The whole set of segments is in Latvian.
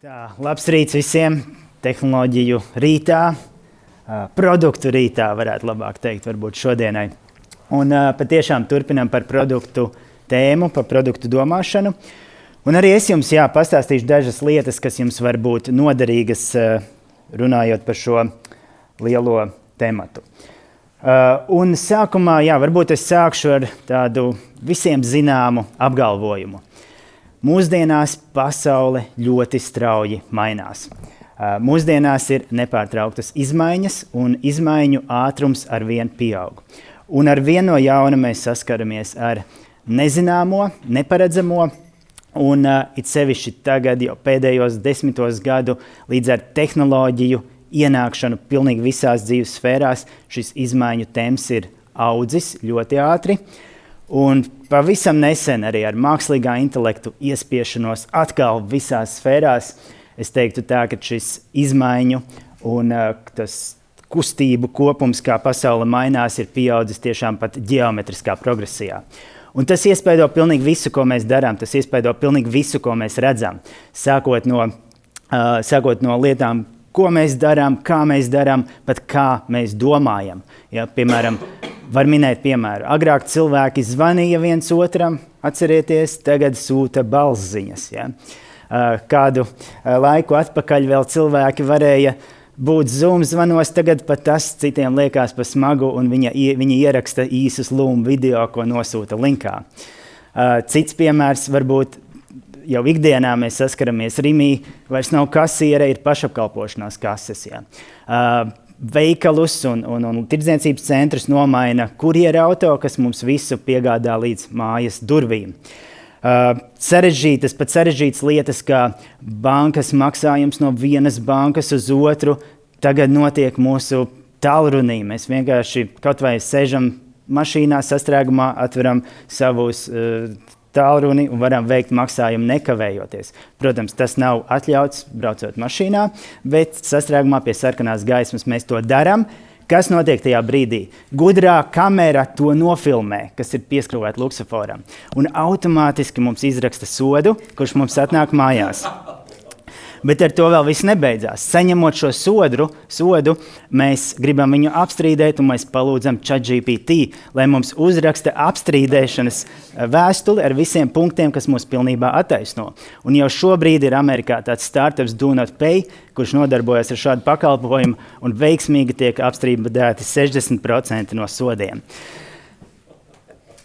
Labs rīts visiem, tehnoloģiju rītā, produktu rītā varētu labāk teikt varbūt šodienai. Un patiešām turpinām par produktu tēmu, par produktu domāšanu. Un arī es jums pastāstīšu dažas lietas, kas jums var būt noderīgas, runājot par šo lielo tematu. Un sākumā, varbūt es sākšu ar tādu visiem zināmu apgalvojumu. Mūsdienās pasaule ļoti strauji mainās. Mūsdienās ir nepārtrauktas izmaiņas, un izmaiņu ātrums arvien pieaug. Un ar vienu no jauna mēs saskaramies ar nezināmo, neparedzamo, un it sevišķi tagad jau pēdējos 10 gadu līdz ar tehnoloģiju ienākšanu pilnīgi visās dzīves sfērās šis izmaiņu temps ir audzis ļoti ātri. Un pavisam nesen arī ar mākslīgā intelektu iespiešanos atkal visās sfērās, es teiktu tā, ka šis izmaiņu un tas kustību kopums, kā pasaule mainās, ir pieaudzis tiešām pat ģeometriskā progresijā. Un tas iespaido pilnīgi visu, ko mēs darām, tas iespaido pilnīgi visu, ko mēs redzam, sākot no lietām, ko mēs darām, pat kā mēs domājam. Ja, piemēram, var minēt piemēru. Agrāk cilvēki zvanīja viens otram, atcerieties, tagad sūta balsziņas. Ja. Kādu laiku atpakaļ vēl cilvēki varēja būt Zoom zvanos, tagad pat tas citiem liekas pa smagu, un viņi ieraksta īsus lūmu video, ko nosūta linkā. Cits piemērs varbūt jau ikdienā mēs saskaramies Rimī, vairs nav kasiere, ir pašapkalpošanās kases. Ja. Veikalus un tirdzniecības centrus nomaina kurjera auto, kas mums visu piegādā līdz mājas durvīm. Sarežģītas lietas, kā bankas maksājums no vienas bankas uz otru, tagad notiek mūsu tālrunī. Mēs vienkārši kaut vai sežam mašīnā sastrēgumā, atveram savus tālruni un varam veikt maksājumu nekavējoties. Protams, tas nav atļauts braucot mašīnā, bet sastrēgumā pie sarkanās gaismas mēs to darām. Kas notiek tajā brīdī? Gudrā kamera to nofilmē, kas ir pieskrūvēta luksusforam, un automātiski mums izraksta sodu, kurš mums atnāk mājās. Bet ar to vēl viss nebeidzās. Saņemot šo sodu, mēs gribam viņu apstrīdēt, un mēs palūdzam ChatGPT, lai mums uzraksta apstrīdēšanas vēstuli ar visiem punktiem, kas mūs pilnībā attaisno. Un jau šobrīd ir Amerikā tāds startups Do Not Pay, kurš nodarbojas ar šādu pakalpojumu, un veiksmīgi tiek apstrīdēti 60% no sodiem.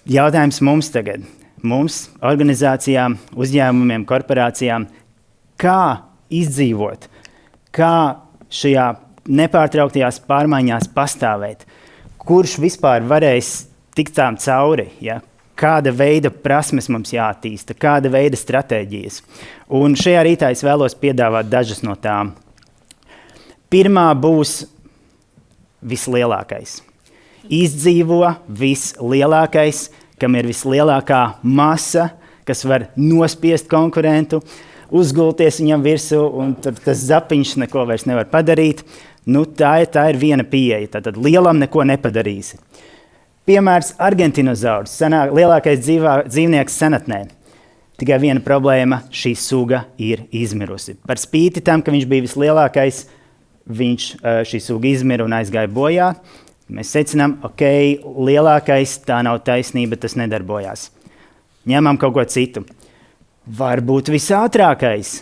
Jautājums mums tagad, organizācijām, uzņēmumiem, korporācijām, kā izdzīvot, kā šajā nepārtrauktajās pārmaiņās pastāvēt, kurš vispār varēs tikt tām cauri, ja? Kāda veida prasmes mums jāattīsta, kāda veida stratēģijas. Un šajā rītā es vēlos piedāvāt dažas no tām. Pirmā būs vislielākais. Izdzīvo vislielākais, kam ir vislielākā masa, kas var nospiest konkurentu, uzgulties viņam virsū, un tad tas zapiņš neko vairs nevar padarīt. Tā ir viena pieeja, tad lielam neko nepadarīsi. Piemērs argentinozaurs, lielākais dzīvnieks senatnē. Tikai viena problēma, šī suga ir izmirusi. Par spīti tam, ka viņš bija vislielākais, šī suga izmira un aizgāja bojā. Mēs secinām, lielākais, tā nav taisnība, tas nedarbojās. Ņemam kaut ko citu. Varbūt visātrākais.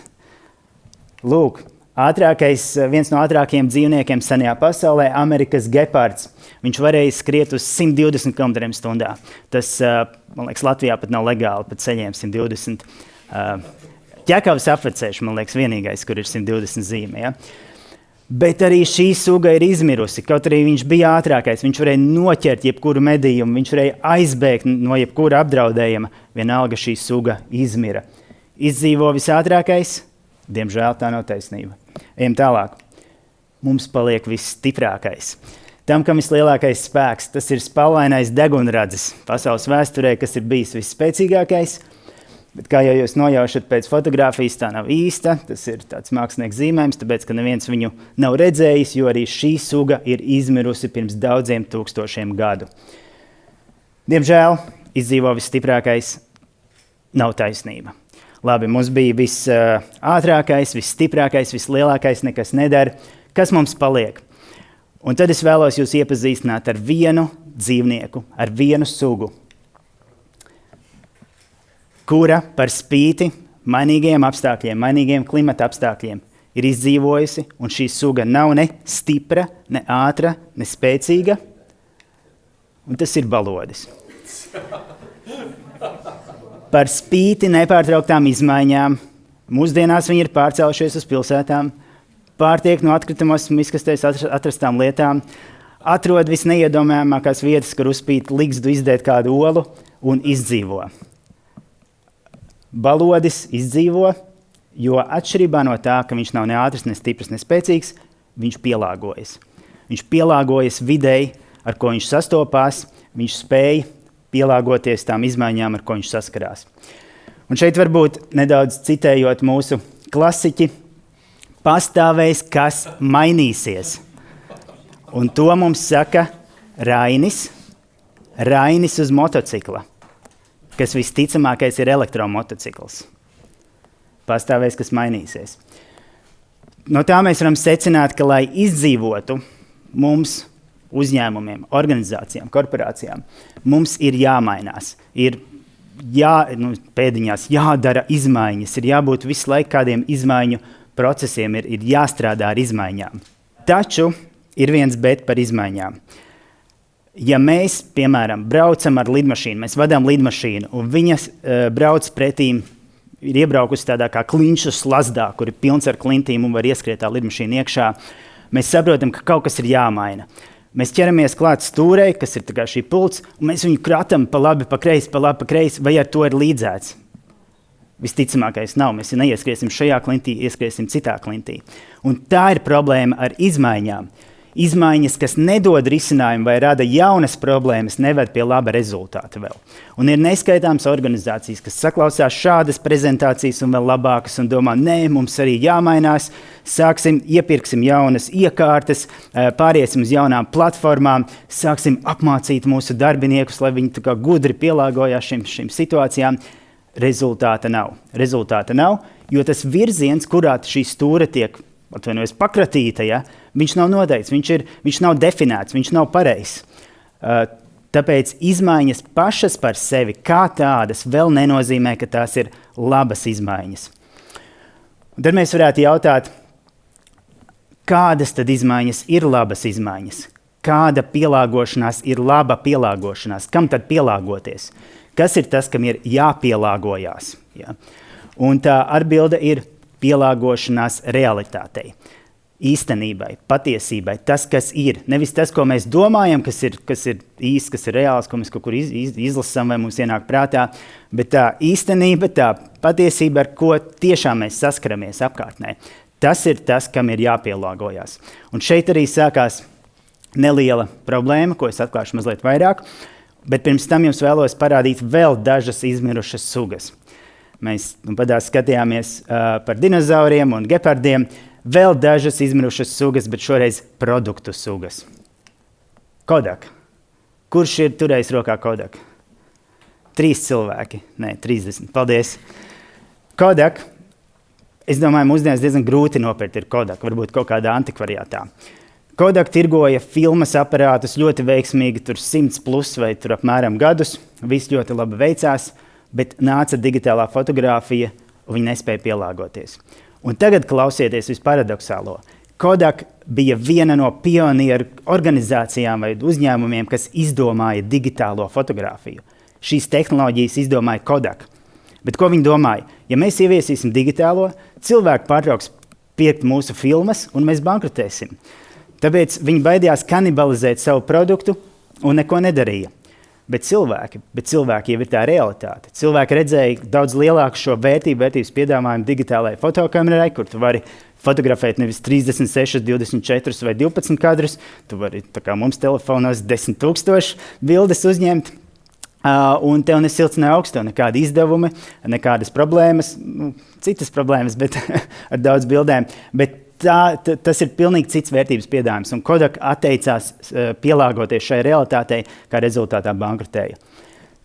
Lūk, viens no ātrākajiem dzīvniekiem senajā pasaulē, Amerikas gepards. Viņš varēja skriet uz 120 km/h. Tas, man liekas, Latvijā pat nav legāli, pat ceļiem 120. Ķekavas apvecēši, man liekas, vienīgais, kur ir 120 zīme. Ja? Bet arī šī suga ir izmirusi, kaut arī viņš bija ātrākais. Viņš varēja noķert jebkuru medījumu, viņš varēja aizbēgt no jebkura apdraudējuma. Vienalga šī suga izmira. Izdzīvo visātrākais? Diemžēl tā nav taisnība. Ejam tālāk. Mums paliek visstiprākais. Tam, kam vislielākais spēks, tas ir spalvainais degunradzis pasaules vēsturē, kas ir bijis visspēcīgākais. Bet kā jau jūs nojaušat pēc fotogrāfijas, tā nav īsta. Tas ir tāds mākslinieks zīmējums, tāpēc, ka neviens viņu nav redzējis, jo arī šī suga ir izmirusi pirms daudziem tūkstošiem gadu. Diemžēl izdzīvo visstiprākais, nav taisnība. Labi, mums bija visātrākais, visstiprākais, vislielākais, nekas nedara. Kas mums paliek? Un tad es vēlos jūs iepazīstināt ar vienu dzīvnieku, ar vienu sugu, kura par spīti mainīgiem apstākļiem, mainīgiem klimata apstākļiem ir izdzīvojusi, un šī suga nav ne stipra, ne ātra, ne spēcīga, un tas ir balodis. Par spīti nepārtrauktām izmaiņām, mūsdienās viņi ir pārcēlušies uz pilsētām, pārtiek no atkritumos miskastēs atrastām lietām, atrod visneiedomājamākās vietas, kur uzspīt ligzdu izdēt kādu olu un izdzīvo. Balodis izdzīvo, jo atšķirībā no tā, ka viņš nav ne ātrs, ne stiprs, ne spēcīgs, viņš pielāgojas. Viņš pielāgojas videi, ar ko viņš sastopās, viņš spēja pielāgoties tām izmaiņām, ar ko viņš saskarās. Un šeit varbūt nedaudz citējot mūsu klasiķi, pastāvēs, kas mainīsies. Un to mums saka Rainis uz motocikla, kas visticamākais ir elektromotocikls. Pastāvēs, kas mainīsies. No tā mēs varam secināt, ka, lai izdzīvotu mums, uzņēmumiem, organizācijām, korporācijām, mums ir jāmainās, ir pēdiņās jādara izmaiņas, ir jābūt visu laiku kādiem izmaiņu procesiem, ir jāstrādā ar izmaiņām. Taču ir viens bet par izmaiņām. Ja mēs, piemēram, braucam ar lidmašīnu, mēs vadām lidmašīnu, un viņa brauc pretīm, ir iebraukusi tādā kā klinšu slazdā, kur ir pilns ar klintīm un var ieskriet tā lidmašīna iekšā, mēs saprotam, ka kaut kas ir jāmaina. Mēs ķeramies klāt stūrei, kas ir tā kā šī pults, un mēs viņu kratam pa labi, pa kreisi, vai ar to ir līdzēts. Visticamākais nav, mēs neieskriesim šajā klintī, ieskriesim citā klintī. Un tā ir problēma ar izmaiņām. Izmaiņas, kas nedod risinājumu vai rada jaunas problēmas, neved pie laba rezultāta vēl. Un ir neskaitāmas organizācijas, kas saklausās šādas prezentācijas un vēl labākas un domā, nē, mums arī jāmainās, iepirksim jaunas iekārtas, pāriesim uz jaunām platformām, sāksim apmācīt mūsu darbiniekus, lai viņi tā kā gudri pielāgojās šīm situācijām. Rezultāta nav, jo tas virziens, kurā šī stūra tiek pakratīta, ja, viņš nav noteikts, viņš nav definēts, viņš nav pareizs. Tāpēc izmaiņas pašas par sevi kā tādas vēl nenozīmē, ka tās ir labas izmaiņas. Un tad mēs varētu jautāt, kādas tad izmaiņas ir labas izmaiņas? Kāda pielāgošanās ir laba pielāgošanās? Kam tad pielāgoties? Kas ir tas, kam ir jāpielāgojās? Ja? Un tā atbilde ir pielāgošanās realitātei, īstenībai, patiesībai, tas, kas ir. Nevis tas, ko mēs domājam, kas ir īsts, kas ir reāls, ko mēs kaut kur izlasām vai mums ienāk prātā, bet tā īstenība, tā patiesība, ar ko tiešām mēs saskaramies apkārtnē. Tas ir tas, kam ir jāpielāgojās. Un šeit arī sākās neliela problēma, ko es atklāšu mazliet vairāk, bet pirms tam jums vēlos parādīt vēl dažas izmirušas sugas. Mēs padās skatījāmies par dinozauriem un gepardiem, vēl dažas izmirušas sugas, bet šoreiz produktu sugas. Kodak. Kurš ir turējis rokā Kodak? 3 cilvēki. Nē, 30. Paldies. Kodak. Es domāju, mūsdienās diezgan grūti nopirkt ir Kodak, varbūt kaut kādā antikvariātā. Kodak tirgoja filmas aparātus ļoti veiksmīgi, tur 100 plus vai tur apmēram gadus. Viss ļoti labi veicās. Bet nāca digitālā fotografija, un viņi nespēja pielāgoties. Un tagad klausieties visparadoxālo. Kodak bija viena no pionieru organizācijām vai uzņēmumiem, kas izdomāja digitālo fotografiju. Šīs tehnoloģijas izdomāja Kodak. Bet ko viņi domāja? Ja mēs ieviesīsim digitālo, cilvēki pārtrauks pirkt mūsu filmas, un mēs bankrotēsim. Tāpēc viņi baidījās kanibalizēt savu produktu un neko nedarīja. Bet cilvēki jau ir tā realitāte. Cilvēki redzēja daudz lielāku šo vērtības piedāvājumu digitālajai fotokamerai, kur tu vari fotografēt nevis 36, 24 vai 12 kadrus, tu vari, tā kā mums telefonos, 10 000 bildes uzņemt, un tev nesilts ne augstu, nekādi izdevumi, nekādas problēmas, citas problēmas, bet ar daudz bildēm. Bet tas ir pilnīgi cits vērtības piedāvājums, un Kodak atteicās pielāgoties šai realitātei, kā rezultātā bankrotēja.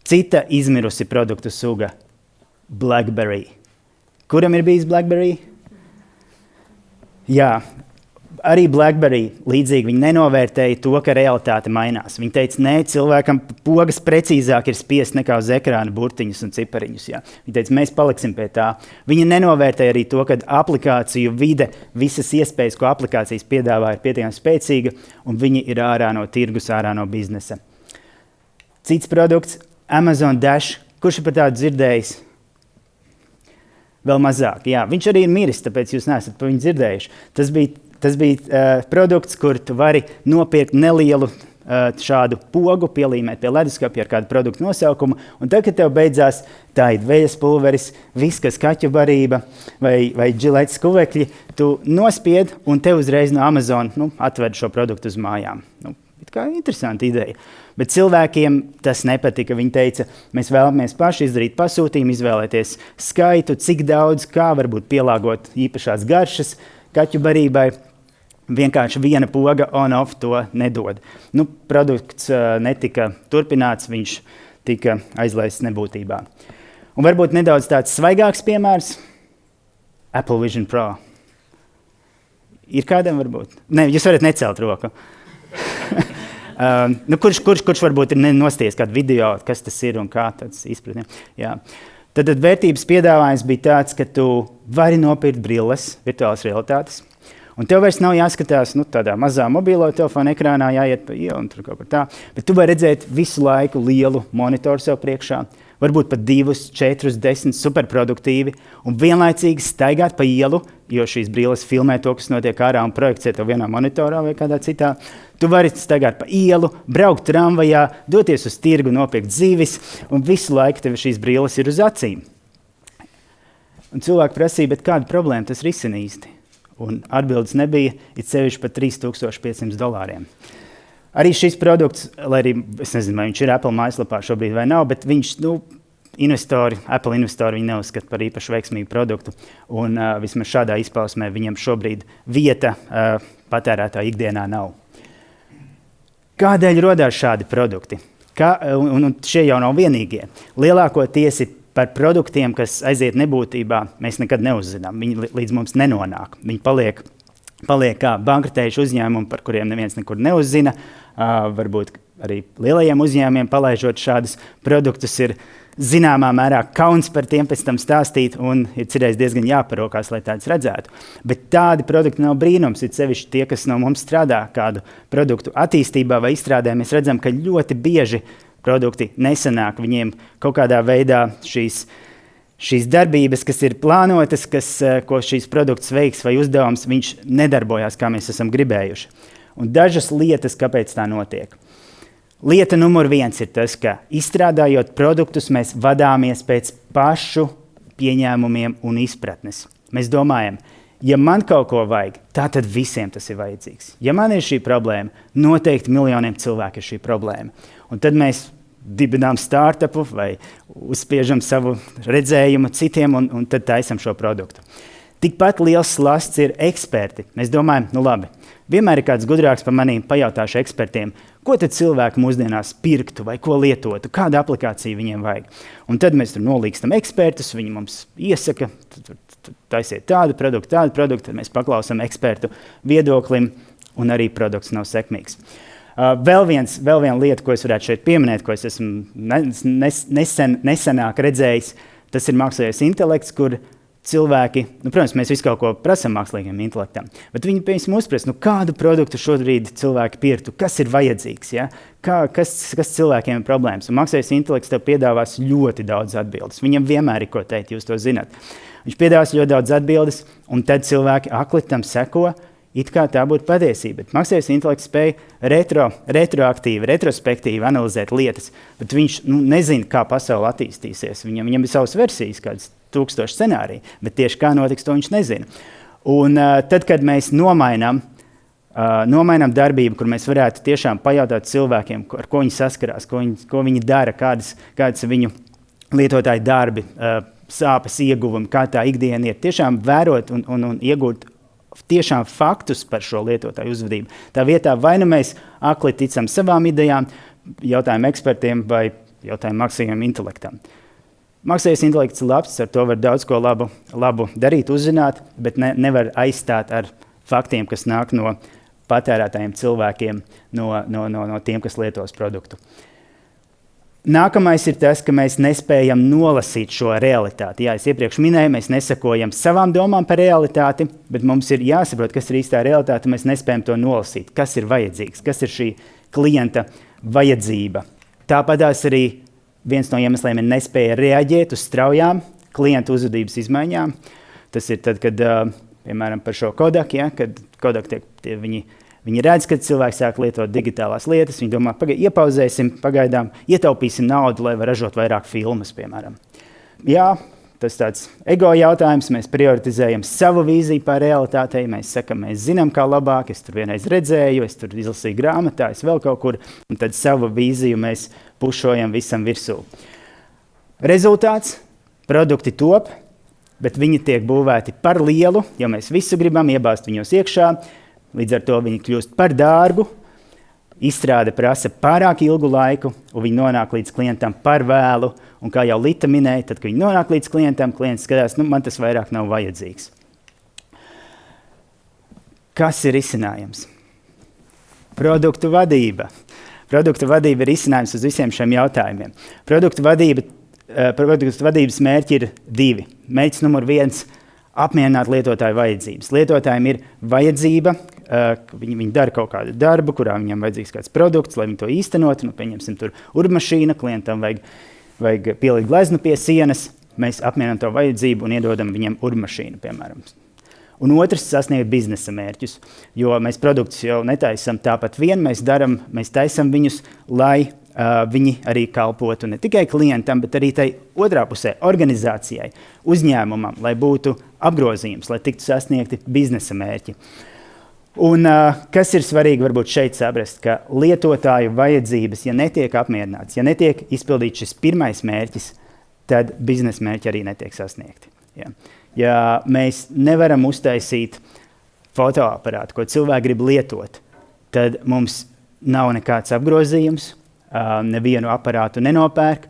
Cita izmirusi produktu suga – BlackBerry. Kuram ir bijis BlackBerry? Jā. Arī BlackBerry līdzīgi viņi nenovērtēja to, ka realitāte mainās. Viņi teica, nē, cilvēkam pogas precīzāk ir spiest nekā uz ekrāna burtiņus un cipariņus. Jā. Viņi teica, mēs paliksim pie tā. Viņi nenovērtēja arī to, ka aplikāciju vide, visas iespējas, ko aplikācijas piedāvā, ir pietiekami spēcīga, un viņi ir ārā no tirgus, ārā no biznesa. Cits produkts, Amazon Dash. Kurš ir par tādu dzirdējis? Vēl mazāk. Jā. Viņš arī ir miris, tāpēc jūs neesat par viņu dzirdējuši. Tas bija produkts, kur tu vari nopirkt nelielu šādu pogu, pielīmēt pie leduskapja ar kādu produktu nosaukumu, un tad, kad tev beidzās tā ir vejas pulveris, viskas kaķu barība vai džiletes skuvekļi, tu nospied, un tev uzreiz no Amazon atved šo produktu uz mājām. Kā interesanta ideja. Bet cilvēkiem tas nepatika. Viņi teica, mēs vēlamies paši izdarīt pasūtījumu, izvēlēties skaitu, cik daudz, kā varbūt pielāgot īpašās garšas kaķu barībai. Vienkārši viena poga on-off to nedod. Produkts netika turpināts, viņš tika aizlaists nebūtībā. Un varbūt nedaudz tāds svaigāks piemērs – Apple Vision Pro. Ir kādam varbūt? Nē, jūs varat necelt roku. Kurš varbūt ir nostījies kādu video, kas tas ir un kā tāds izpratni. Jā. Tad vērtības piedāvājums bija tāds, ka tu vari nopirkt brilles virtuālas realitātes, un tev vairs nav jāskatās tādā mazā mobilo telefona ekrānā, jāiet pa ielu un tur kaut kur tā, bet tu vari redzēt visu laiku lielu monitoru sev priekšā, varbūt pat 2, 4, 10 superproduktīvi, un vienlaicīgi staigāt pa ielu, jo šīs brilles filmē to, kas notiek ārā un projekcē to vienā monitorā vai kādā citā. Tu vari staigāt pa ielu, braukt tramvajā, doties uz tirgu, nopirkt zivis, un visu laiku tev šīs brilles ir uz acīm. Un cilvēki prasīja, bet kāda problēma tas risina īsti? Un atbildes nebija, it sevišķi par $3,500. Arī šis produkts, lai arī, es nezinu, vai viņš ir Apple mājaslapā šobrīd vai nav, bet viņš, Apple investori viņi neuzskata par īpaši veiksmīgu produktu, un vismaz šādā izpausmē viņam šobrīd vieta patērētāja ikdienā nav. Kādēļ rodās šādi produkti? Un šie jau nav vienīgie. Lielākoties ir par produktiem, kas aiziet nebūtībā, mēs nekad neuzzinām. Viņi līdz mums nenonāk. Viņi paliek kā bankrotējuši uzņēmumi, par kuriem neviens nekur neuzzina. Varbūt arī lielajiem uzņēmumiem palaižot šādus produktus ir zināmā mērā kauns par tiem pēc tam stāstīt, un ir cirreiz diezgan jāparokās, lai tāds redzētu. Bet tādi produkti nav brīnums, ir sevišķi tie, kas no mums strādā kādu produktu attīstībā vai izstrādē. Mēs redzam, ka ļoti bieži produkti nesanāk. Viņiem kaut kādā veidā šīs darbības, kas ir plānotas, ko šīs produkts veiks vai uzdevums, viņš nedarbojās, kā mēs esam gribējuši. Un dažas lietas, kāpēc tā notiek. Lieta numur 1 ir tas, ka izstrādājot produktus, mēs vadāmies pēc pašu pieņēmumiem un izpratnes. Mēs domājam, ja man kaut ko vajag, tad visiem tas ir vajadzīgs. Ja man ir šī problēma, noteikti miljoniem cilvēku ir šī problēma. Un tad mēs dibinām startupu vai uzspiežam savu redzējumu citiem un tad taisam šo produktu. Tikpat liels slasts ir eksperti. Mēs domājam, labi, vienmēr ir kāds gudrāks par maniem, pajautāšu ekspertiem, ko tad cilvēki mūsdienās pirktu vai ko lietotu, kādu aplikāciju viņiem vajag. Un tad mēs tur nolīkstam ekspertus, viņi mums iesaka, taisiet tādu produktu, tad mēs paklausam ekspertu viedoklim, un arī produkts nav sekmīgs. Vēl viena lieta, ko es varētu šeit pieminēt, ko es esmu nesenāk redzējis, tas ir mākslīgais intelekts, kur cilvēki, protams, mēs visu kaut ko prasam mākslīgiem intelektam, bet viņi piemēram uzprast, kādu produktu šobrīd cilvēki pirktu, kas ir vajadzīgs, ja? Kas cilvēkiem ir problēmas. Un mākslīgais intelekts tev piedāvās ļoti daudz atbildes. Viņam vienmēr ir ko teikt, jūs to zināt. Viņš piedāvās ļoti daudz atbildes, un tad cilvēki akli tam seko, it kā tā būtu patiesība. Mākslīgais intelekts spēja retrospektīvi analizēt lietas, bet viņš nezina, kā pasaule attīstīsies. Viņam ir savas versijas, kādas 1000 scenāriju, bet tieši kā notiks, to viņš nezina. Un tad, kad mēs nomainām darbību, kur mēs varētu tiešām pajautāt cilvēkiem, ar ko viņi saskarās, ko viņi dara, kādas ir viņu lietotāju darbi, sāpes ieguvumi, kā tā ikdiena ir, tiešām vērot un iegūt tiešām faktus par šo lietotāju uzvedību. Tā vietā vai nu mēs akli ticam savām idejām, jautājam ekspertiem vai jautājam mākslīgajam intelektam. Mākslīgais intelekts ir labs, ar to var daudz ko labu darīt, uzzināt, bet nevar aizstāt ar faktiem, kas nāk no patērētājiem cilvēkiem, no tiem, kas lietos produktu. Nākamais ir tas, ka mēs nespējam nolasīt šo realitāti. Jā, es iepriekš minēju, mēs nesakojam savām domām par realitāti, bet mums ir jāsaprot, kas ir īstā realitāte, mēs nespējam to nolasīt, kas ir vajadzīgs, kas ir šī klienta vajadzība. Tāpatās arī viens no iemesliem ir nespēja reaģēt uz straujām klientu uzvedības izmaiņām. Tas ir tad, kad, piemēram, par šo Kodak, ja, kad Kodak viņi redz, kad cilvēks sāk lietot digitālās lietas, viņi domā, iepauzēsim, pagaidām, ietaupīsim naudu, lai var ražot vairāk filmas, piemēram. Jā, tas tāds ego jautājums, mēs prioritizējam savu vīziju par realitātei, mēs sakam, mēs zinām, kā labāk, es tur vienreiz redzēju, es tur izlasīju grāmatā, es vēl kaut kur, un tad savu vīziju mēs pušojam visam virsū. Rezultāts – produkti top, bet viņi tiek būvēti par lielu, jo mēs visu gribam iebāzt viņos iekšā. Līdz ar to viņi kļūst par dārgu, izstrāde prasa pārāk ilgu laiku, un viņi nonāk līdz klientam par vēlu. Un kā jau Lita minēja, tad, kad viņi nonāk līdz klientam, klients skatās, man tas vairāk nav vajadzīgs. Kas ir risinājums? Produktu vadība. Produktu vadība ir risinājums uz visiem šiem jautājumiem. Produktu vadības mērķi ir 2. Mērķis numur 1 – apmierināt lietotāju vajadzības. Lietotājiem ir vajadzība, viņi dara kaut kādu darbu, kurā viņam vajadzīgs kāds produkts, lai viņi to īstenot. Pieņemsim tur urmašīna, klientam vajag pielikt gleznu pie sienas, mēs apmierinām to vajadzību un iedodam viņam urmašīnu, piemēram. Un otrs sasniegt biznesa mērķus, jo mēs produktus jau netaisam tāpat vien, mēs taisam viņus, lai viņi arī kalpotu ne tikai klientam, bet arī tai otrā pusē organizācijai, uzņēmumam, lai būtu apgrozījums, lai tiktu sasniegti biznesa mērķi. Un kas ir svarīgi varbūt šeit saprast, ka lietotāju vajadzības, ja netiek apmierināts, ja netiek izpildīts šis pirmais mērķis, tad biznesa mērķi arī netiek sasniegti. Ja. Ja mēs nevaram uztaisīt fotoaparātu, ko cilvēki grib lietot, tad mums nav nekāds apgrozījums, nevienu aparātu nenopērk,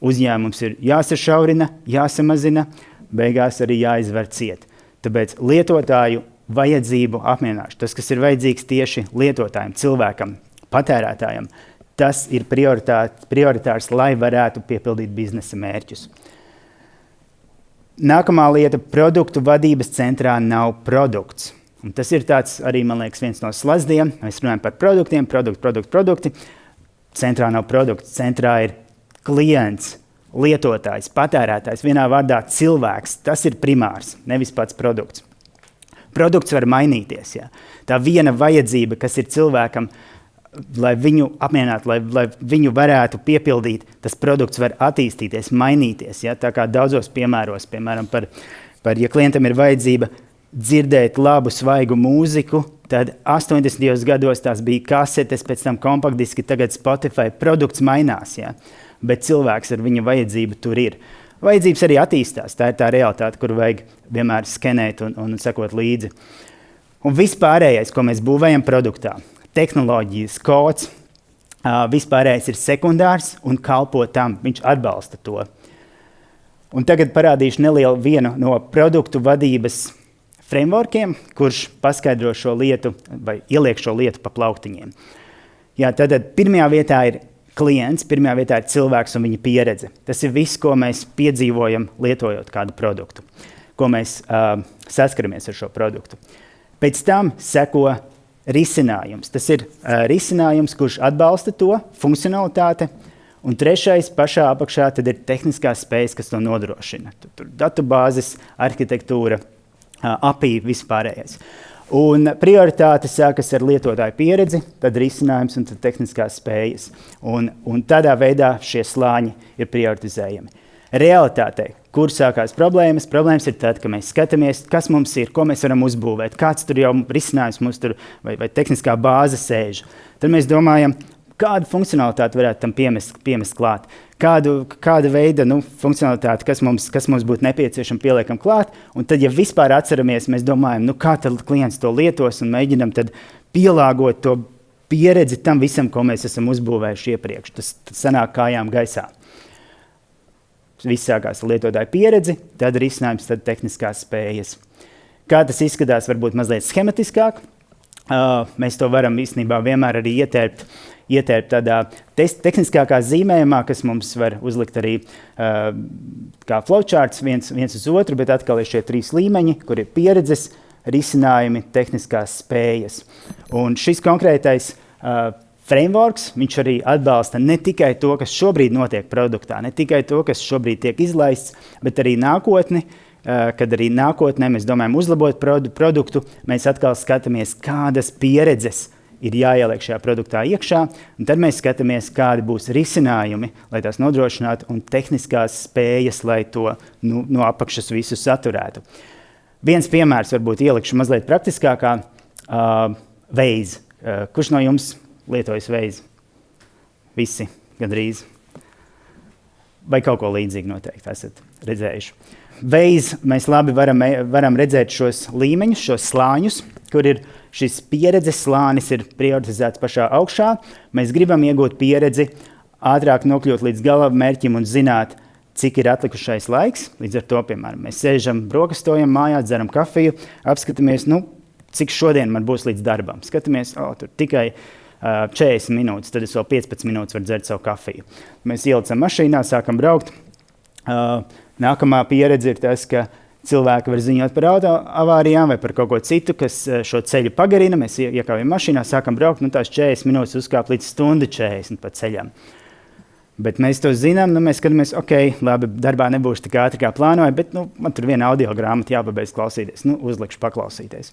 uzņēmums ir jāsašaurina, jāsamazina, beigās arī jāizver ciet. Tāpēc lietotāju vajadzību apmierināšana, tas, kas ir vajadzīgs tieši lietotājiem, cilvēkam, patērētājam, tas ir prioritārs, lai varētu piepildīt biznesa mērķus. Nākamā lieta – produktu vadības centrā nav produkts. Un tas ir tāds arī, man liekas, viens no slazdiem. Mēs runājam par produktiem, produkti. Centrā nav produkts, centrā ir klients, lietotājs, patērētājs, vienā vārdā cilvēks. Tas ir primārs, nevis pats produkts. Produkts var mainīties. Jā. Tā viena vajadzība, kas ir cilvēkam, lai viņu apmierinātu, lai viņu varētu piepildīt, tas produkts var attīstīties, mainīties. Jā. Tā kā daudzos piemēros, piemēram, ja klientam ir vajadzība dzirdēt labu, svaigu mūziku, tad 80. gados tās bija kasetes, pēc tam kompaktdiski, tagad Spotify produkts mainās, jā. Bet cilvēks ar viņa vajadzību tur ir. Vajadzības arī attīstās, tā ir tā realitāte, kur vajag vienmēr skenēt un sekot līdzi. Un vispārējais, ko mēs būvējam produktā, tehnoloģijas, kods, vispārējais ir sekundārs un kalpo tam, viņš atbalsta to. Un tagad parādīšu nelielu vienu no produktu vadības frameworkiem, kurš paskaidro šo lietu vai ieliek šo lietu pa plauktiņiem. Jā, tad pirmajā vietā ir klients, pirmajā vietā ir cilvēks un viņa pieredze. Tas ir viss, ko mēs piedzīvojam, lietojot kādu produktu, ko mēs saskaramies ar šo produktu. Pēc tam seko risinājums. Tas ir risinājums, kurš atbalsta to, funkcionalitāte, un trešais pašā apakšā tad ir tehniskās spējas, kas to nodrošina. Tur datubāzes, arhitektūra, API, vispārējais. Un prioritāte sākas ar lietotāju pieredzi, tad risinājums un tad tehniskās spējas. Un tādā veidā šie slāņi ir prioritizējami. Realitātei, kur sākās problēmas? Problēmas ir tad, ka mēs skatāmies, kas mums ir, ko mēs varam uzbūvēt, kāds tur jau risinājums mums tur vai tehniskā bāze sēž. Tad mēs domājam, kādu funkcionalitāti varētu tam piemest klāt. Kāda veida funkcionalitāti, kas mums būtu nepieciešama, pieliekam klāt. Un tad, ja vispār atceramies, mēs domājam, kā tad klients to lietos un mēģinam tad pielāgot to pieredzi tam visam, ko mēs esam uzbūvējuši iepriekš. Tas sanāk kājām gaisā. viss sākās ar lietotāju pieredzi, tad risinājums, tad tehniskās spējas. Kā tas izskatās, varbūt mazliet schematiskāk. Mēs to varam īstenībā vienmēr arī ietērpt tādā tehniskākā zīmējumā, kas mums var uzlikt arī kā flowcharts viens uz otru, bet atkal ir šie 3 līmeņi, kur ir pieredzes, risinājumi, tehniskās spējas. Un šis konkrētais frameworks, viņš arī atbalsta ne tikai to, kas šobrīd notiek produktā, ne tikai to, kas šobrīd tiek izlaists, bet arī nākotni, kad arī nākotnē mēs domājam uzlabot produktu, mēs atkal skatāmies, kādas pieredzes ir jāieliek šajā produktā iekšā, un tad mēs skatāmies, kādi būs risinājumi, lai tās nodrošinātu, un tehniskās spējas, lai to no apakšas visu saturētu. Viens piemērs varbūt ielikšu mazliet praktiskākā, Waze. Kurš no jums lietojas Waze? Visi, gandrīz. Vai kaut ko līdzīgu noteikti esat redzējuši. Waze mēs labi varam redzēt šos līmeņus, šos slāņus, kur ir šis pieredzes slānis ir prioritizēts pašā augšā. Mēs gribam iegūt pieredzi, ātrāk nokļūt līdz gala mērķim un zināt, cik ir atlikušais laiks. Līdz ar to, piemēram, mēs sēžam, brokastojam mājās, dzeram kafiju, apskatāmies, cik šodien man būs līdz darbam. Skatāmies, tur tikai 40 minūtes, tad es vēl 15 minūtes varu dzert savu kafiju. Mēs ielicam mašīnā, sākam braukt. Nākamā pieredze ir tas, ka cilvēki var ziņot par auto avārijām vai par kaut ko citu, kas šo ceļu pagarina. Mēs iekāpjam mašīnā, sākam braukt, tās 40 minūtes uzkāp līdz 1:40 pa ceļam. Bet mēs to zinām, mēs skatāmies, ok, labi, darbā nebūšu tik ātri, kā plānoju, bet man tur viena audio grāmata jāpabeidz klausīties, uzlikšu paklausīties.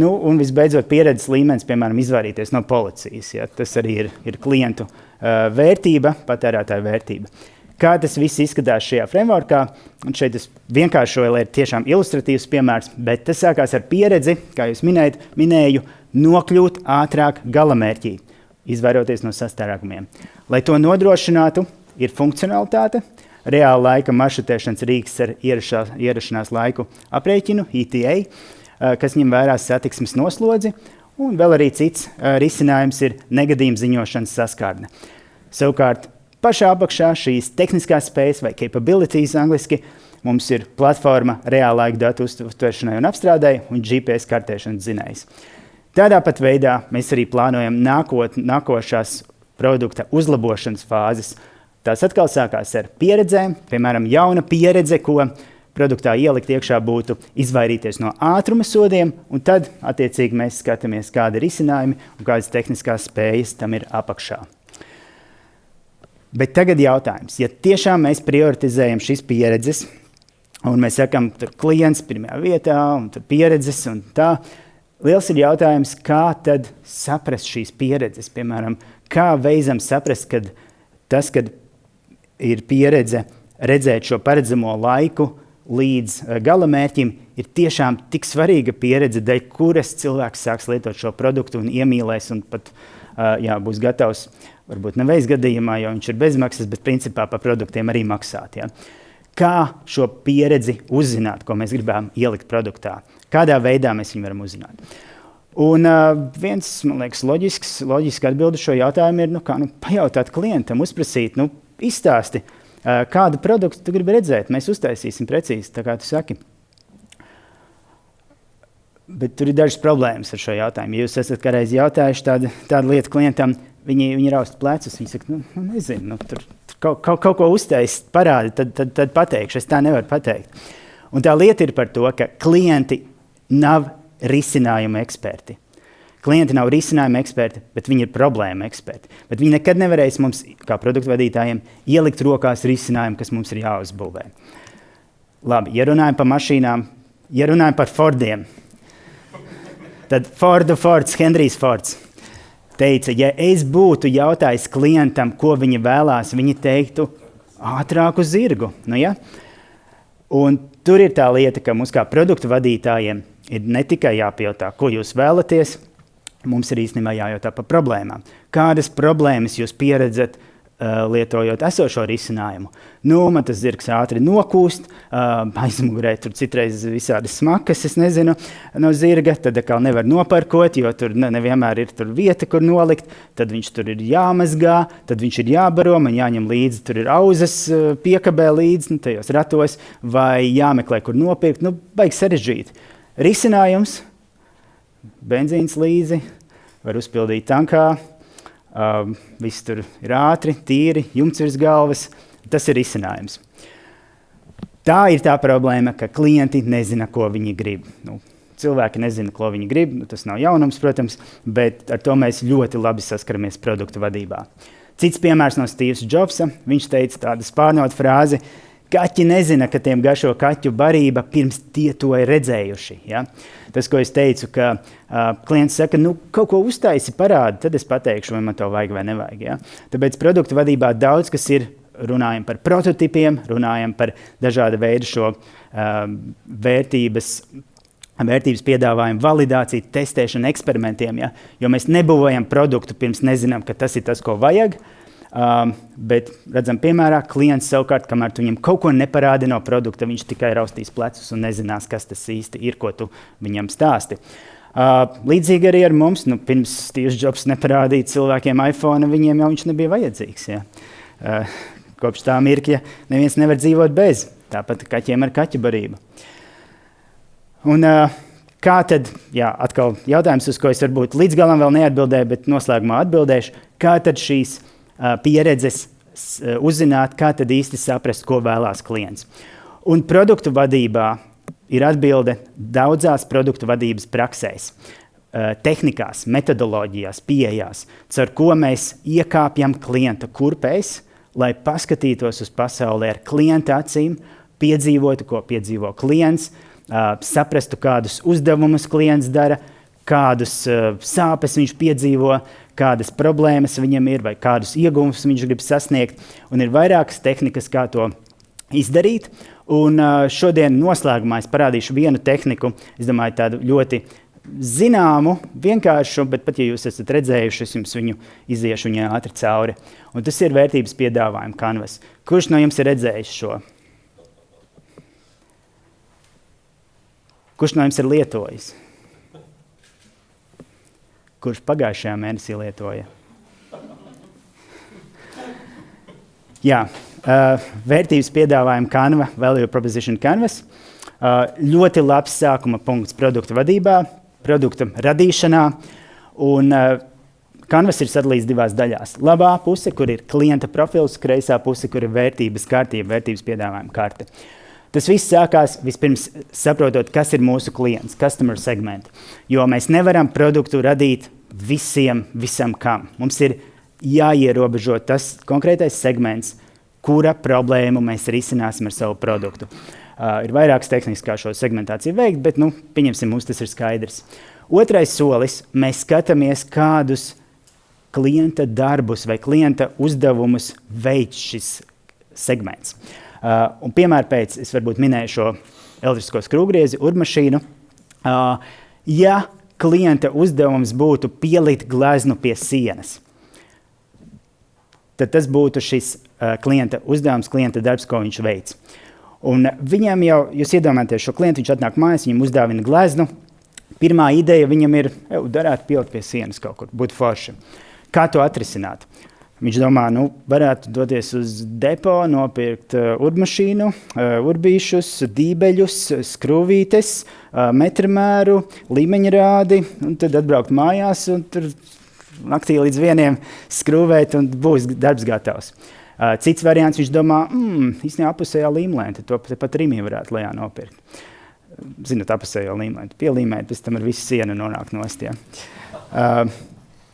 Un visbeidzot pieredzes līmenis, piemēram, izvairīties no policijas. Ja? Tas arī ir klientu vērtība, patērētāja vērtība. Kā tas viss izskatās šajā frameworkā? Un šeit es vienkāršoju, lai ir tiešām ilustratīvs piemērs, bet tas sākās ar pieredzi, kā jūs minēju, nokļūt ātrāk galamērķī, izvairoties no sastārākumiem. Lai to nodrošinātu, ir funkcionalitāte, reāla laika maršrutēšanas rīks ar ierašanās laiku aprēķinu, ETA, kas ņem vērā satiksmes noslodzi, un vēl arī cits risinājums ir negadījuma ziņošanas saskārne. Savukārt, pašā apakšā šīs tehniskās spējas vai capabilities angliski, mums ir platforma reāla laika datu uztveršanai un apstrādai un GPS kartēšanas zinējs. Tādā pat veidā mēs arī plānojam nākošās produkta uzlabošanas fāzes. Tās atkal sākās ar pieredzēm, piemēram, jauna pieredze, ko produktā ielikt iekšā būtu izvairīties no ātruma sodiem, un tad, attiecīgi, mēs skatāmies, kādi ir risinājumi un kādas tehniskās spējas tam ir apakšā. Bet tagad jautājums, ja tiešām mēs prioritizējam šīs pieredzes, un mēs sakam, tur klients pirmajā vietā, un tur pieredzes un tā, liels ir jautājums, kā tad saprast šīs pieredzes, piemēram, kā veizam saprast, kad ir pieredze redzēt šo paredzamo laiku līdz galamērķim, ir tiešām tik svarīga pieredze, dēļ kuras cilvēks sāks lietot šo produktu un iemīlēs un pat būs gatavs, varbūt neveiz gadījumā, jo viņš ir bezmaksas, bet principā par produktiem arī maksāt. Ja? Kā šo pieredzi uzzināt, ko mēs gribam ielikt produktā? Kādā veidā mēs viņu varam uzzināt? Un viens, man liekas, loģiski atbildi šo jautājumu ir, pajautāt klientam, uzprasīt, izstāsti, kādu produktu tu gribi redzēt, mēs uztaisīsim precīzi, tā kā tu saki. Bet tur ir dažas problēmas ar šo jautājumu. Ja jūs esat kādreiz jautājuši tādu lietu klientam, viņi rausta plecus, viņi saka, nezinu, tur kaut ko uztaisīt, parādi, tad pateikšu, es tā nevaru pateikt. Un tā lieta ir par to, ka klienti nav risinājuma eksperti. Klienti nav risinājuma eksperti, bet viņi ir problēma eksperti. Bet viņi nekad nevarēs mums, kā produktu vadītājiem, ielikt rokās risinājumu, kas mums ir jāuzbūvē. Labi, ja runājam par mašīnām, ja runājam par Fordiem, tad Fords, Henrijs Fords teica, ja es būtu jautājis klientam, ko viņi vēlās, viņi teiktu ātrāku zirgu. Ja? Un tur ir tā lieta, ka mums kā produktu vadītājiem ir ne tikai jāpajautā, ko jūs vēlaties, mums ir īstenībā jājautā par problēmām. Kādas problēmas jūs pieredzat lietojot esošo risinājumu. Man tas zirgs ātri nokūst, aizmugurē tur citreiz visādas smakas, es nezinu, no zirga, tad atkal nevar noparkot, jo tur nevienmēr ir tur vieta, kur nolikt, tad viņš tur ir jāmazgā, tad viņš ir jābaro, man jāņem līdzi, tur ir auzas piekabē līdzi, tajos ratos, vai jāmeklē, kur nopirkt, baigi sarežģīti. Risinājums, benzīns līdzi, var uzpildīt tankā, viss tur ir ātri, tīri, jumts virs galvas. Tas ir risinājums. Tā ir tā problēma, ka klienti nezina, ko viņi grib. Cilvēki nezina, ko viņi grib. Tas nav jaunums, protams, bet ar to mēs ļoti labi saskaramies produktu vadībā. Cits piemērs no Steve's Jobsa. Viņš teica tādu spārnotu frāzi: kaķi nezina, ka tiem garšo kaķu barība, pirms tie to ir redzējuši. Ja? Tas, ko es teicu, ka klients saka, kaut ko uztaisi, parādi, tad es pateikšu, vai man to vajag vai nevajag. Ja? Tāpēc produktu vadībā daudz, kas ir, runājam par prototipiem, runājam par dažāda veida šo vērtības piedāvājumu, validāciju, testēšanu, eksperimentiem. Ja? Jo mēs nebūvējam produktu, pirms nezinām, ka tas ir tas, ko vajag. Bet, redzam, piemērā, klients savukārt, kamēr tu viņam kaut ko neparādi no produkta, viņš tikai raustīs plecus un nezinās, kas tas īsti ir, ko tu viņam stāsti. Līdzīgi arī ar mums, pirms Steve's Jobs neparādīja cilvēkiem iPhone, viņiem jau viņš nebija vajadzīgs. Ja? Kopš tā mirkļa neviens nevar dzīvot bez, tāpat kaķiem ar kaķu barību. Un kā tad, atkal jautājums, uz ko es varbūt līdz galam vēl neatbildēju, bet noslēgumā atbildēšu, kā tad šīs pieredzes uzzināt, kā tad īsti saprast, ko vēlās klients. Un produktu vadībā ir atbilde daudzās produktu vadības praksēs, tehnikās, metodoloģijās, pieejās, caur ko mēs iekāpjam klienta kurpēs, lai paskatītos uz pasauli ar klienta acīm, piedzīvotu, ko piedzīvo klients, saprastu, kādus uzdevumus klients dara, kādus sāpes viņš piedzīvo, kādas problēmas viņam ir vai kādus ieguvumus viņš grib sasniegt. Un ir vairākas tehnikas, kā to izdarīt. Un šodien noslēgumā es parādīšu vienu tehniku, es domāju, tādu ļoti zināmu, vienkāršu, bet pat ja jūs esat redzējuši, es jums viņu iziešu viņai ātri cauri. Un tas ir vērtības piedāvājuma kanvas. Kurš no jums ir redzējis šo? Kurš no jums ir lietojis? Kurš pagājušajā mēnesī lietoja? Jā, vērtības piedāvājuma kanva, Value Proposition Canvas. Ļoti labs sākuma punkts produktu vadībā, produktu radīšanā. Un kanvas ir sadalīts divās daļās. Labā puse, kur ir klienta profils, kreisā puse, kur ir vērtības kārtība, vērtības piedāvājuma karte. Tas viss sākās vispirms saprotot, kas ir mūsu klients, customer segment. Jo mēs nevaram produktu radīt visam kam. Mums ir jāierobežo tas konkrētais segments, kura problēmu mēs risināsim ar savu produktu. Ir vairākas tehnikas, kā šo segmentāciju veikt, bet pieņemsim, mums tas ir skaidrs. Otrais solis, mēs skatāmies, kādus klienta darbus vai klienta uzdevumus veids šis segments. Un piemēram pēc, es varbūt minēju šo elektrisko skrūvgriezi, urmašīnu. Ja klienta uzdevums būtu pielikt gleznu pie sienas, tad tas būtu šis klienta uzdevums, klienta darbs, ko viņš veic. Un viņam jau, jūs iedomājaties šo klientu, viņš atnāk mājās, viņam uzdāvina gleznu. Pirmā ideja viņam ir, darētu pielikt pie sienas kaut kur, būtu forši. Kā to atrisināt? Viņš domā, varētu doties uz depo, nopirkt urmašīnu, urbīšus, dībeļus, skrūvītes, metramēru, līmeņrādi, un tad atbraukt mājās un tur naktī līdz 1 skrūvēt un būs darbs gatavs. Cits variants, viņš domā, īstenībā apusējā līmlēnta, to pat Rīmī varētu lejā nopirkt. Zinot, apusējā līmlēnta, pielīmēt, pēc tam ar visu sienu nonāk nost. Ja.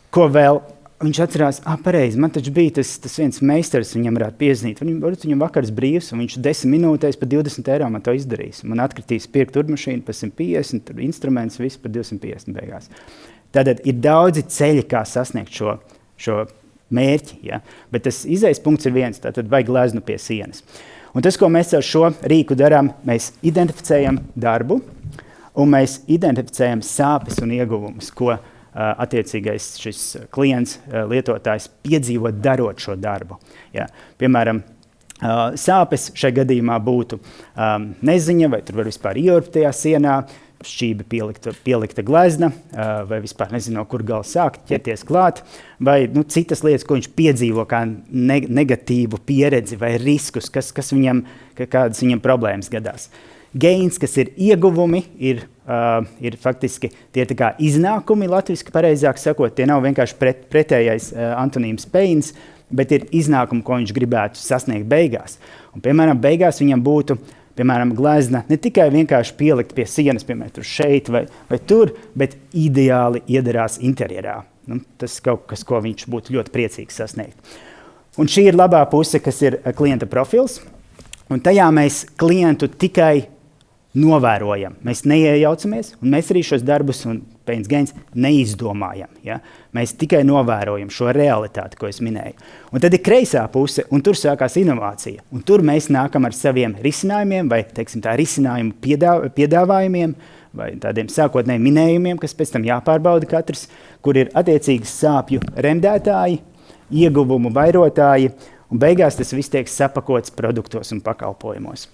Ko vēl? Viņš atcerās, pareizi, man taču bija tas viens meistars, viņam varētu piezinīt. Viņam vakars brīvs, un viņš 10 minūtēs par 20 eiro man to izdarīs. Man atkritīs pirkt urmašīnu par 150, tur instruments, viss par 250 beigās. Tātad ir daudzi ceļi, kā sasniegt šo mērķi, ja? Bet tas izejas punkts ir viens, tātad vajag gleznu pie sienas. Un tas, ko mēs ar šo rīku darām, mēs identificējam darbu, un mēs identificējam sāpes un ieguvumus, ko attiecīgais šis klients, lietotājs piedzīvo darot šo darbu. Ja? Piemēram, sāpes šajā gadījumā būtu neziņa, vai tur var vispār ieurbt tajā sienā, šķība pielikta glezna, vai vispār nezinu, no kur gala sākt ķerties klāt, vai citas lietas, ko viņš piedzīvo kā negatīvu pieredzi vai riskus, kādas viņam problēmas gadās. Gains, kas ir ieguvumi, ir faktiski tie tā kā iznākumi, latviski pareizāk sakot, tie nav vienkārši pretējais antonīms pains, bet ir iznākumi, ko viņš gribētu sasniegt beigās. Un, piemēram, beigās viņam būtu, piemēram, glezna ne tikai vienkārši pielikt pie sienas, piemēram, tur šeit vai tur, bet ideāli iedarās interjerā. Tas kaut kas, ko viņš būtu ļoti priecīgs sasniegt. Un šī ir labā puse, kas ir klienta profils, un tajā mēs klientu tikai novērojam. Mēs neiejaucamies, un mēs arī šos darbus un pains gains neizdomājam. Ja? Mēs tikai novērojam šo realitāti, ko es minēju. Un tad ir kreisā puse, un tur sākās inovācija. Un tur mēs nākam ar saviem risinājumiem, vai teiksim, tā risinājumu piedāvājumiem, vai tādiem sākotnējiem minējumiem, kas pēc tam jāpārbauda katrs, kur ir attiecīgi sāpju remdētāji, ieguvumu vairotāji, un beigās tas viss tiek sapakots produktos un pakalpojumos.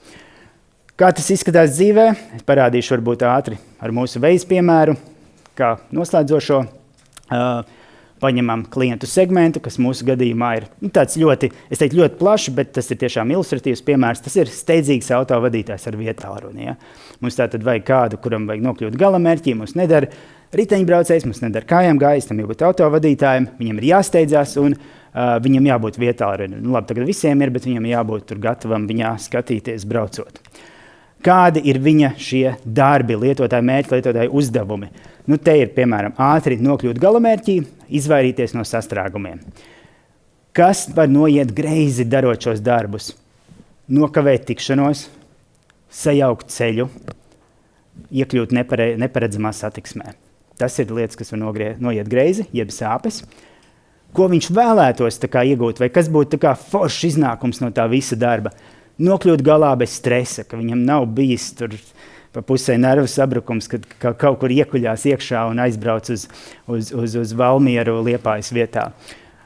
Kā tas izskatās dzīvē, es parādīšu varbūt ātri ar mūsu veids piemēru, kā noslēdzošo. Paņemam klientu segmentu, kas mūsu gadījumā ir tāds ļoti plašs, bet tas ir tiešām ilustratīvs piemērs. Tas ir steidzīgs autovadītājs ar vietālruni. Ja? Mums tātad vajag kādu, kuram vajag nokļūt galamērķī, mums nedara riteņbraucējs, mums nedara kājām gājējs, tam jābūt autovadītājiem, viņam ir jāsteidzās un viņam jābūt vietālruni. Labi, tagad visiem ir, bet viņam jābūt tur gatavam viņā skatīties braucot. Kādi ir viņa šie darbi, lietotāju mērķi, lietotāju uzdevumi? Te ir, piemēram, ātri nokļūt galamērķī, izvairīties no sastrēgumiem. Kas var noiet greizi darot šos darbus? Nokavēt tikšanos, sajaukt ceļu, iekļūt neparedzamā satiksmē. Tas ir lietas, kas var noiet greizi, jeb sāpes. Ko viņš vēlētos iegūt, vai kas būtu foršs iznākums no tā visa darba? Nokļūt galā bez stresa, ka viņam nav bijis tur pa pusē nervu sabrukums, kad kaut kur iekuļās iekšā un aizbrauc uz Valmieru Liepājas vietā.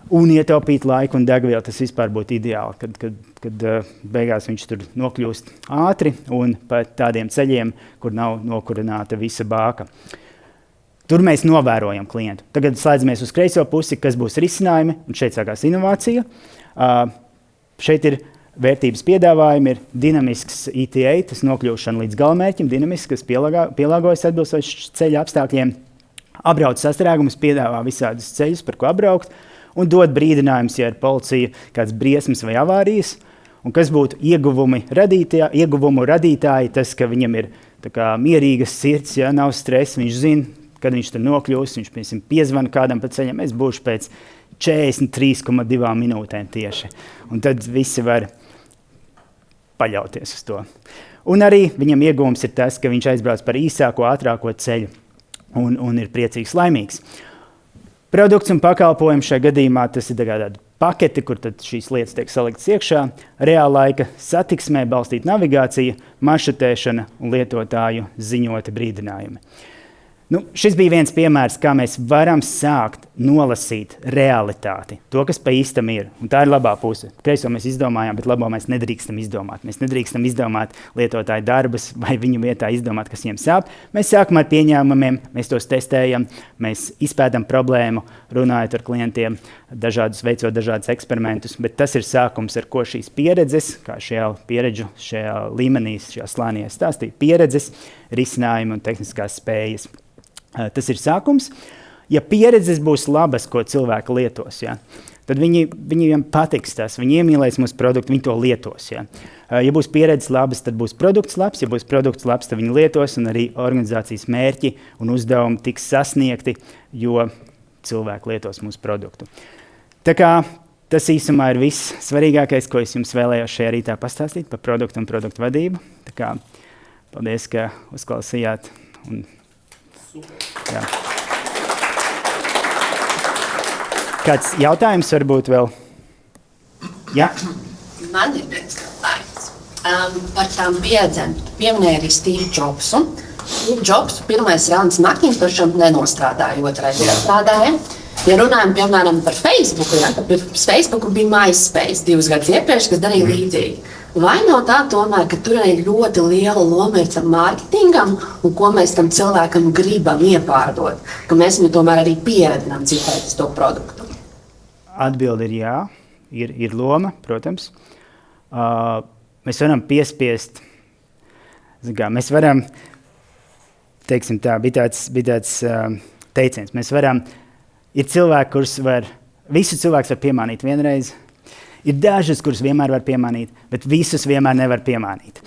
Un ietaupīt laiku un degvielu, tas vispār būtu ideāli, kad beigās viņš tur nokļūst ātri un pa tādiem ceļiem, kur nav nokurināta visa bāka. Tur mēs novērojam klientu. Tagad slēdzamies uz kreiso pusi, kas būs risinājumi, un šeit sākās inovācija. Šeit ir vērtības piedāvājumi, ir dinamisks ETA, tas nokļūšana līdz galamērķim, dinamisks, kas pielāgojas atbilstoši ceļa apstākļiem, apbrauc sastrēgumus, piedāvā visādus ceļus, par ko apbraukt, un dod brīdinājumus, ja ir policija kāds briesmas vai avārijas, un kas būtu ieguvumu radītāji, tas, ka viņam ir mierīgas sirds, ja nav stresa, viņš zina, kad viņš tur nokļūs, viņš, piemēram, piezvana kādam pa ceļam, es būšu pēc 43,2 minūtēm tieši. Un tad visi var paļauties uz to. Un arī viņam iegūms ir tas, ka viņš aizbrauc par īsāko, ātrāko ceļu un ir priecīgs, laimīgs. Produkts un pakalpojums šajā gadījumā tas ir tāda pakete, kur tad šīs lietas tiek saliktas iekšā, reāla laika satiksmē balstīta navigācija, maršrutēšana un lietotāju ziņoti brīdinājumi. Šis bija viens piemērs, kā mēs varam sākt nolasīt realitāti, to, kas pa īstam ir. Un tā ir labā puse. Kreiso mēs izdomājām, bet labo mēs nedrīkstam izdomāt. Mēs nedrīkstam izdomāt lietotāju darbus vai viņu vietā izdomāt, kas viņiem sāp. Mēs sākam ar pieņēmumiem, mēs tos testējam, mēs izpētam problēmu, runājot ar klientiem, veicot dažādus eksperimentus, bet tas ir sākums, ar ko šīs pieredzes, kā šajā līmenī, šajā slānī stāstīja, pieredzes, risinājumi un tehniskās spējas. Tas ir sākums. Ja pieredzes būs labas, ko cilvēki lietos, ja, tad viņiem patiks tas, viņi iemīlēs mūsu produktu, viņi to lietos. Ja. Ja būs pieredzes labas, tad būs produkts labs, ja būs produkts labs, tad viņi lietos, un arī organizācijas mērķi un uzdevumi tiks sasniegti, jo cilvēki lietos mūsu produktu. Tā kā tas īsumā ir viss svarīgākais, ko es jums vēlējos šajā rītā pastāstīt par produktu un produktu vadību. Tā kā paldies, ka uzklausījāt. Jā. Kāds jautājums varbūt vēl? Jā? Man ir viens jautājums. Par tām pieredzēm. Tu pieminēji arī Steve Jobsu. Jobs, pirmais rauns Macintosham nenostrādāja, otrais iestrādāja. Ja runājam, piemēram, par Facebook, tad Facebook bija MySpace 2 gadus iepriekš, kas darīja līdzīgi. Vai nav tā tomēr, ka tur ir ļoti liela loma ar mārketingam un ko mēs tam cilvēkam gribam iepārdot, ka mēs viņu tomēr arī pieredzinām citēt to produktu? Atbilde ir jā, ir loma, protams. Mēs varam piespiest, mēs varam, teiksim tā, bija tāds teiciens, mēs varam, ir cilvēki, kurus visu cilvēks var piemānīt vienreiz, ir dažas, kuras vienmēr var piemānīt, bet visus vienmēr nevar piemānīt.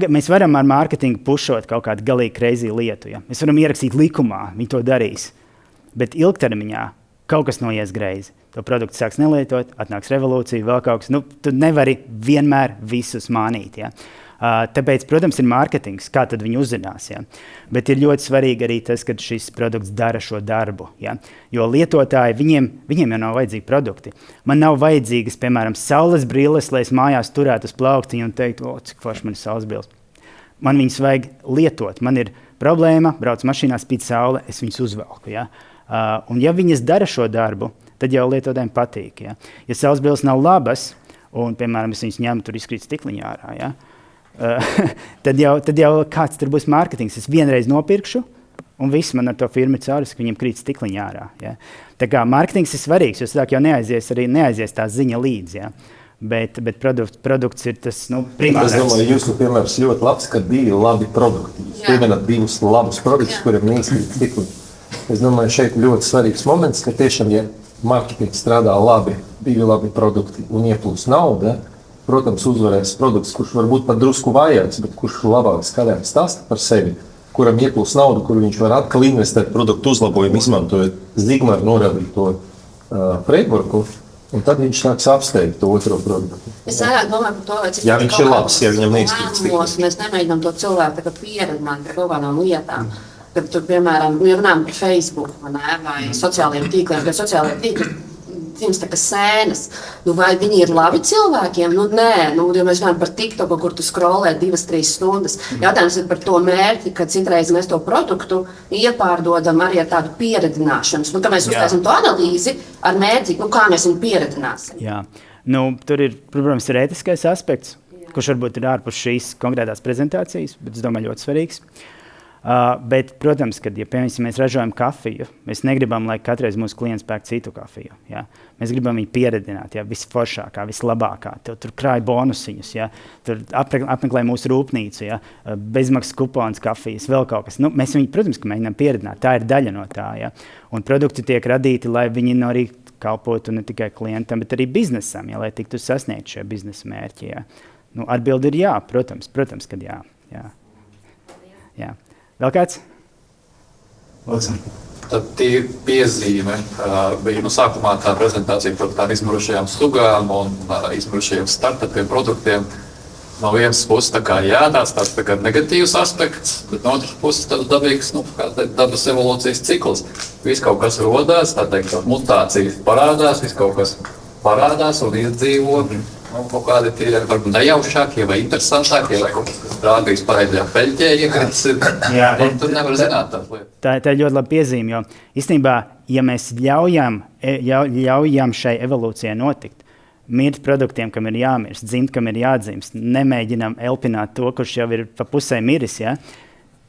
Mēs varam ar mārketingu pušot kaut kādu galīgi crazy lietu, ja? Mēs varam ierakstīt likumā, viņi to darīs, bet ilgtermiņā kaut kas noies greizi. To produktu sāks nelietot, atnāks revolūcija, vēl kaut kas. Tu nevari vienmēr visus mānīt. Ja? Tāpēc, protams, ir mārketings, kā tad viņi uzzinās. Ja? Bet ir ļoti svarīgi arī tas, ka šis produkts dara šo darbu. Ja? Jo lietotāji, viņiem jau nav vajadzīgi produkti. Man nav vajadzīgas, piemēram, saules brilles, lai es mājās turētu uz plauktiņu un teiktu, cik forši man ir saules brilles. Man viņas vajag lietot. Man ir problēma, brauc mašīnā, spīd saule, es viņas uzvelku. Ja? Un ja viņas dara šo darbu, tad jau lietotājiem patīk. Ja, ja saules brilles nav labas, un, piemēram, es viņas ņemu, tur izkrīt stikliņā ārā, ja, tad jau kāds tur būs mārketings. Es vienreiz nopirkšu, un viss man ar to firmu ir caurus, ka viņam krīt stikliņā ārā. Ja. Tā kā mārketings ir svarīgs, jo tā jau neaizies tā ziņa līdz. Ja. Bet produkts ir tas primārais. Es domāju, jūsu piemērs ļoti labs, ka bija labi produkti. Jūs pieminat divus labus produktus, kuriem neizkrīt stikliņi. Es domāju, šeit ļoti svarīgs moments, ka tiešām, ja mārketings strādā labi, bija labi produkti un ieplūs nauda, protams, uzvarēs produkts, kurš varbūt pat drusku vājāks, bet kurš labāk skatām stāsta par sevi, kuram ieplūs naudu, kur viņš var atkal investēt produktu uzlabojumu, izmantojot Zigmara norādīto frameworku, un tad viņš sāks apsteigt to otro produktu. Es vairāk domāju par to, ja viņš ir labs, ja viņam neizkrīt stikliņi. Mēs nemēģinām to cilvēku pieredzināt par kaut kādām lietām. Kad tur, piemēram, runājam par Facebook vai sociālajiem tīkliem, ka sociālajiem tīkliem dzimst tā kā sēnas. Vai viņi ir labi cilvēkiem? Nē. Ja mēs runājam par TikToku, kur tu scrollē 2-3 stundas. Jautājums ir par to mērķi, ka citreiz mēs to produktu iepārdodam arī ar tādu pieredzināšanas. Ka mēs uztaisam to analīzi ar mērķi, kā mēs viņu pieredzināsim. Jā. Tur ir, protams, ir ētiskais aspekts, kurš varbūt ir ārpus šīs konkrētās prezentācijas, bet es domāju ļoti svarīgs. Bet, protams, kad mēs ražojam kafiju, mēs negribam, lai katreiz mūsu klients pērk citu kafiju. Ja? Mēs gribam viņu pieredzināt, ja? Visforšākā, vislabākā. Tur krāj bonusiņus, ja? Tur apmeklē mūsu rūpnīcu, ja? Bezmaksas kupons kafijas, vēl kaut kas. Mēs viņu, protams, mēģinām pieredzināt. Tā ir daļa no tā. Ja? Un produkti tiek radīti, lai viņi arī kalpotu ne tikai klientam, bet arī biznesam, ja? Lai tiktu sasniegt šie biznesa mērķi. Ja? Atbilde ir jā, protams, kad jā. Jā. Vēl kāds? Tad tie piezīme bija sākumā tā prezentācija par tādām izmirušajām sugām un izmirušajiem startupiem produktiem. No vienas puses tāds negatīvs aspekts, bet no otras puses tāds dabīgs, dabas evolūcijas cikls. Viss kaut kas rodās, mutācijas parādās, viss kaut kas parādās un izdzīvo. Kaut kādi tie varbūt nejaušākie vai interesantākie, vai kaut kas rādījis pareizajā peļķē iekritis. Tur nevar zināt tās lietas. Tā ir ļoti laba piezīme, jo īstenībā, ja mēs ļaujam šai evolūcijai notikt, mirt produktiem, kam ir jāmirst, dzimt, kam ir jādzimst, nemēģinām elpināt to, kurš jau ir pa pusē miris, ja,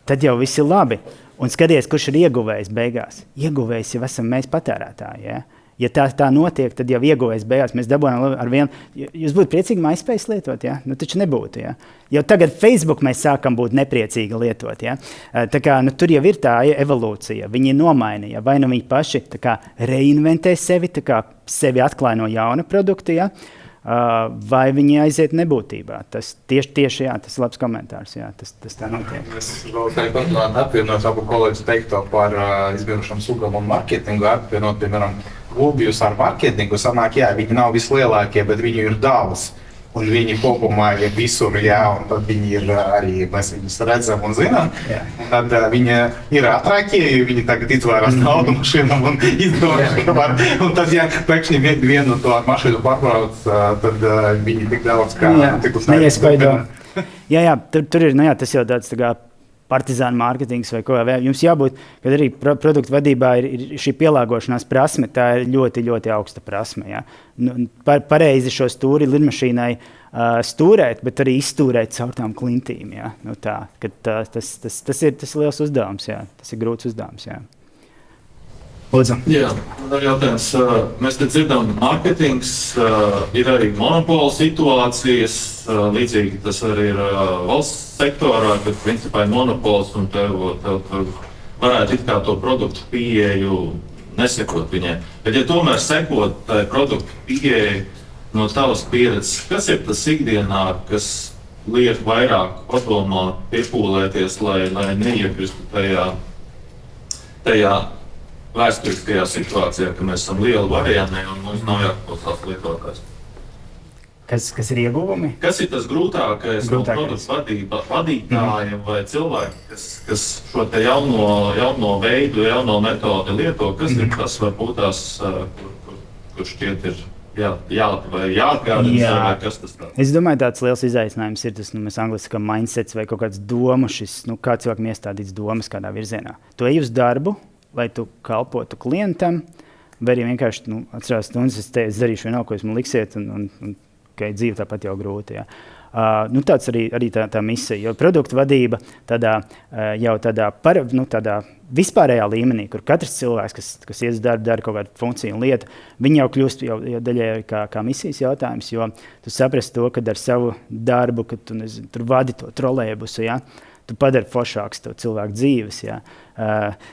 tad jau viss ir labi. Un skaties, kurš ir ieguvējis beigās. Ieguvējis jau esam mēs patērētāji, ja. Ja tā notiek, tad jau ieguvējis beigās. Mēs dabūjām ar vienu. Jūs būtu priecīgi MySpace lietot, ja? Taču nebūtu. Ja? Jau tagad Facebook mēs sākam būt nepriecīgi lietot. Ja? Tā kā, tur jau ir tā evolūcija. Viņi nomainīja. Vai viņi paši reinventē sevi, sevi atklāja no jauna produkta, ja? Vai viņi aiziet nebūtībā. Tas tieši jā, tas ir labs komentārs. Jā, tas tā notiek. Es vēl apvienot abu kolēģus teikto par izmirušām sugām un marketingu. Apvienot, piemēram, Lubijus ar marketingu sanāk, jā, viņi nav vislielākie, bet viņi ir daudz. Un viņi kopumā ir visur, jā, un tad viņi ir arī, mēs viņus redzam un zinām. Un tad viņi ir ātrākie, jo viņi tagad izvairās naudu mašīnām un izdomā. Un tad, ja pēkšņi vienu to mašīnu pārbrauc, tad viņi tik daudz kā... Neiespaido. Jā, tur ir, tas jau tāds partizāna mārketings vai ko vēl. Jums jābūt, kad arī produktu vadībā ir šī pielāgošanās prasme, tā ir ļoti, ļoti augsta prasme. Ja? Pareizi šo stūri lidmašīnai stūrēt, bet arī izstūrēt caur tām klintīm. Ja? Nu tā, tas ir liels uzdevums, ja? Tas ir grūts uzdevums. Ja? Lūdzu. Jā, jautājums. Mēs te dzirdam, mārketings ir arī monopola situācijas, līdzīgi tas arī ir valsts sektorā, bet principā ir monopols un tev varētu it kā to produktu pieeju nesekot viņai. Bet ja tomēr sekot tai produktu pieeju no tavas pieredzes, kas ir tas ikdienā, kas liek vairāk padomāt, piepūlēties, lai neiekristu tajā vēsturiskajā situācijā, ka mēs esam lieli varianti un mums nav jāklausās lietotājs. Kas ir ieguvumi? Kas ir tas grūtākais no produktu vadītājiem vai cilvēki, kas šo te jauno veidu, jauno metodi lieto? Kas ir tas varbūt tās, kur šķiet ir jāatgādina, kas tas tāds? Es domāju, tāds liels izaicinājums ir tas, mēs angliski sakām mindsets vai kaut kāds doma, kā cilvēkam iestādīts domas kādā virzienā. Tu ej uz darbu, lai tu kalpotu klientam, vai arī vienkārši atcerās stundas, es darīšu vienalga, ko jūs man liksiet, un dzīve tāpat jau grūti. Ja. Tāds arī tā misija, jo produktu vadība tādā vispārējā līmenī, kur katrs cilvēks, kas iet uz darbu, dara kaut kādu funkciju un lietu, viņi jau kļūst jau daļēji kā misijas jautājums, jo tu saprast to, ka ar savu darbu, kad tu tur vadi to trolejbusu, ja, tu padari foršāks to cilvēku dzīves. Ja.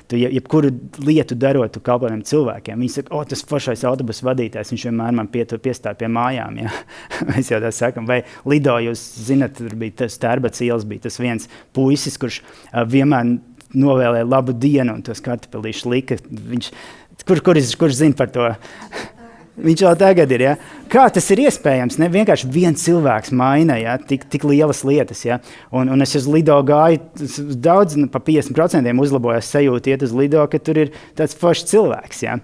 Tu jebkuru lietu darot, tu kalpo tiem cilvēkiem. Viņi saka, tas foršais autobusu vadītājs, viņš vienmēr man piestāv pie mājām. Ja. Mēs jau tā sakam. Vai Lido, jūs zināt, tur bija tas Tērbats ielas, bija tas viens puisis, kurš vienmēr novēlēja labu dienu un tos kartupelīšus lika. Kurš zina par to? Viņš jau tagad ir. Ja? Kā tas ir iespējams? Ne vienkārši viens cilvēks maina, ja? tik lielas lietas. Ja? Un es uz Lido gāju, daudz, pa 50% uzlabojās sajūta iet uz Lido, ka tur ir tāds foršs cilvēks. Ja?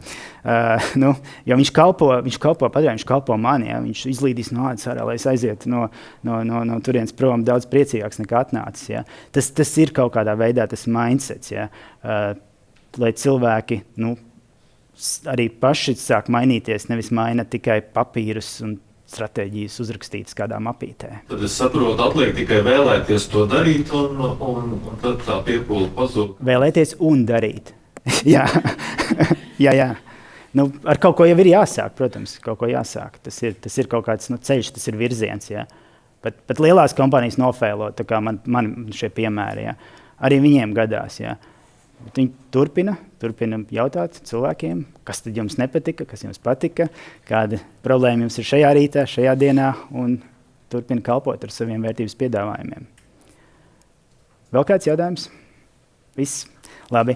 Jo viņš kalpo mani. Ja? Viņš izlīdīs no ādas ārā, lai es aizietu no turienes prom daudz priecīgāks nekā atnācis. Ja? Tas ir kaut kādā veidā tas mindsets, ja? Lai cilvēki, arī paši sāk mainīties, nevis maina tikai papīrus un stratēģijas uzrakstītas kādā mapītē. Tad es saprotu, atliek tikai vēlēties to darīt un tad tā piepūle pazūd. Vēlēties un darīt. Jā. Ar kaut ko jau ir jāsāk, protams, kaut ko jāsāk. Tas ir kaut kāds ceļš, tas ir virziens. Ja. Pat lielās kompānijas nofēlo, tā kā man šie piemēri. Ja. Arī viņiem gadās. Ja. Bet viņi turpina jautāt cilvēkiem, kas tad jums nepatika, kas jums patika, kāda problēma jums ir šajā rītā, šajā dienā, un turpina kalpot ar saviem vērtības piedāvājumiem. Vēl kāds jautājums? Viss? Labi.